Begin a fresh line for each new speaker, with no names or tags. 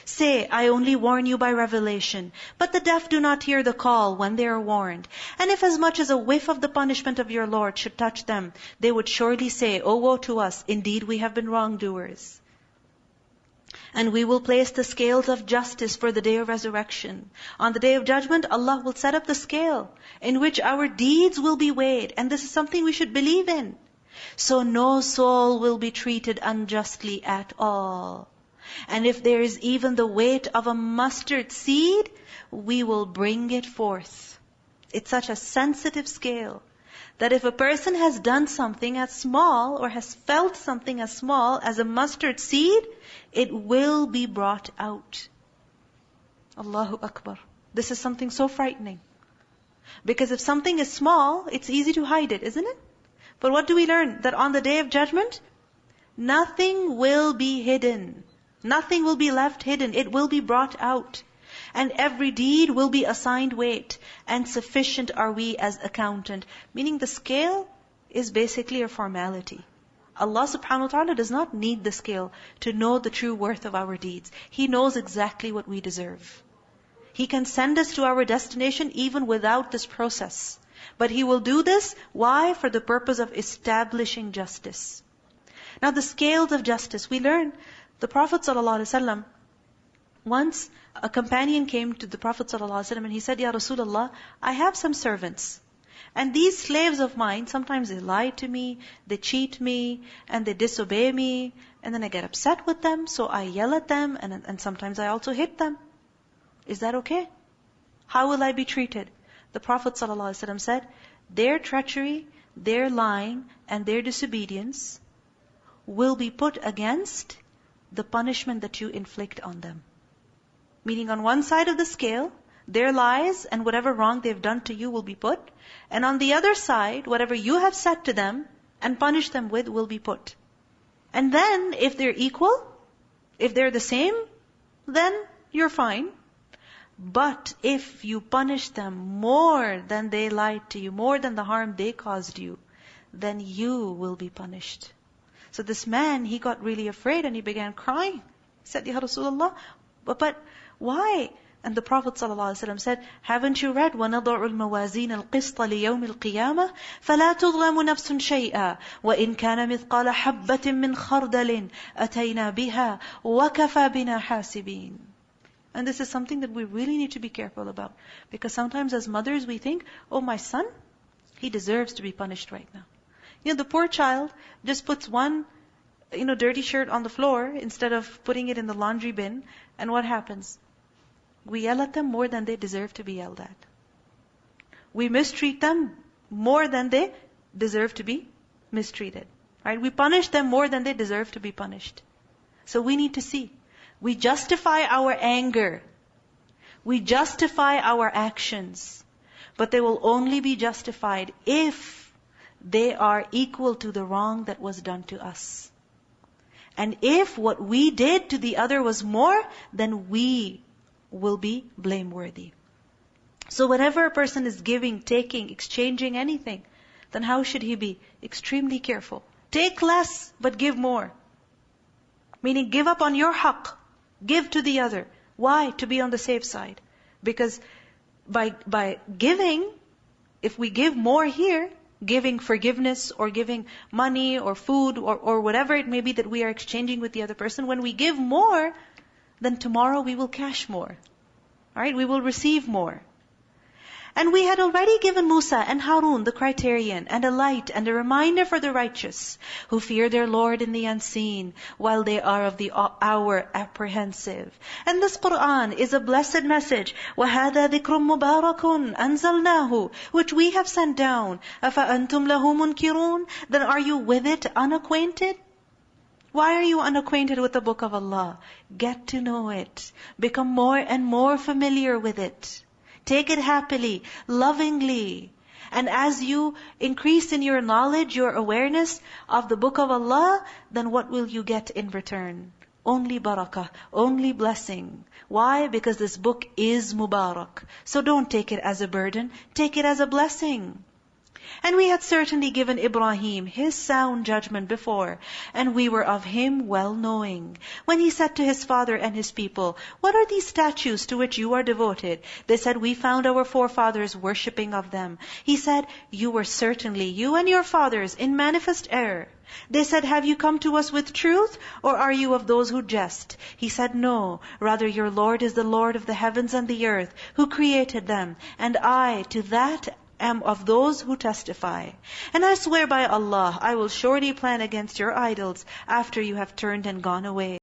Say, I only warn you by revelation. But the deaf do not hear the call when they are warned. And if as much as a whiff of the punishment of your Lord should touch them, they would surely say, oh woe to us, indeed we have been wrongdoers. And we will place the scales of justice for the day of resurrection. On the day of judgment, Allah will set up the scale in which our deeds will be weighed. And this is something we should believe in. So no soul will be treated unjustly at all. And if there is even the weight of a mustard seed, we will bring it forth. It's such a sensitive scale that if a person has done something as small or has felt something as small as a mustard seed, it will be brought out. Allahu Akbar. This is something so frightening. Because if something is small, it's easy to hide it, isn't it? But what do we learn? That on the day of judgment, nothing will be hidden. Nothing will be left hidden. It will be brought out. And every deed will be assigned weight. And sufficient are we as accountant. Meaning the scale is basically a formality. Allah subhanahu wa ta'ala does not need the scale to know the true worth of our deeds. He knows exactly what we deserve. He can send us to our destination even without this process. But He will do this, why? For the purpose of establishing justice. Now the scales of justice, we learn, the Prophet ﷺ, once a companion came to the Prophet ﷺ and he said, Ya Rasulullah, I have some servants. And these slaves of mine, sometimes they lie to me, they cheat me, and they disobey me, and then I get upset with them, so I yell at them, and sometimes I also hit them. Is that okay? How will I be treated? The Prophet ﷺ said, their treachery, their lying, and their disobedience will be put against the punishment that you inflict on them. Meaning on one side of the scale, their lies and whatever wrong they've done to you will be put. And on the other side, whatever you have said to them and punished them with will be put. And then, if they're equal, if they're the same, then you're fine. But if you punish them more than they lied to you, more than the harm they caused you, then you will be punished. So this man, he got really afraid and he began crying. He said, Ya Rasulullah, but why? And the Prophet ﷺ said, haven't you read, وَنَضَعُ الْمَوَازِينَ الْقِسْطَ لِيَوْمِ الْقِيَامَةِ فَلَا تُظْلَمُ نَفْسٌ شَيْئًا وَإِنْ كَانَ مِثْقَالَ حَبَّةٍ مِّنْ خَرْدَلٍ أَتَيْنَا بِهَا وَكَفَى بِنَا حَاسِبِينَ. And this is something that we really need to be careful about. Because sometimes as mothers we think, oh, my son, he deserves to be punished right now. The poor child just puts one, dirty shirt on the floor instead of putting it in the laundry bin. And what happens? We yell at them more than they deserve to be yelled at. We mistreat them more than they deserve to be mistreated. Right? We punish them more than they deserve to be punished. So we need to see. We justify our anger. We justify our actions. But they will only be justified if they are equal to the wrong that was done to us. And if what we did to the other was more, then we will be blameworthy. So whenever a person is giving, taking, exchanging anything, then how should he be? Extremely careful. Take less, but give more. Meaning give up on your haqq. Give to the other. Why? To be on the safe side. Because by giving, if we give more here, giving forgiveness or giving money or food or whatever it may be that we are exchanging with the other person, when we give more, then tomorrow we will cash more. Alright, we will receive more. And we had already given Musa and Harun the criterion and a light and a reminder for the righteous who fear their Lord in the unseen while they are of the hour apprehensive. And this Qur'an is a blessed message. وَهَذَا ذِكْرٌ مُبَارَكٌ أَنزَلْنَاهُ, which we have sent down. أَفَأَنْتُمْ لَهُ مُنْكِرُونَ, then are you with it unacquainted? Why are you unacquainted with the book of Allah? Get to know it. Become more and more familiar with it. Take it happily, lovingly. And as you increase in your knowledge, your awareness of the book of Allah, then what will you get in return? Only barakah, only blessing. Why? Because this book is mubarak. So don't take it as a burden, take it as a blessing. And we had certainly given Ibrahim his sound judgment before, and we were of him well knowing. When he said to his father and his people, "What are these statues to which you are devoted?" They said, "We found our forefathers worshipping of them." He said, "You were certainly, you and your fathers, in manifest error." They said, "Have you come to us with truth, or are you of those who jest?" He said, "No, rather your Lord is the Lord of the heavens and the earth, who created them, and I to that am of those who testify. And I swear by Allah, I will surely plan against your idols after you have turned and gone away."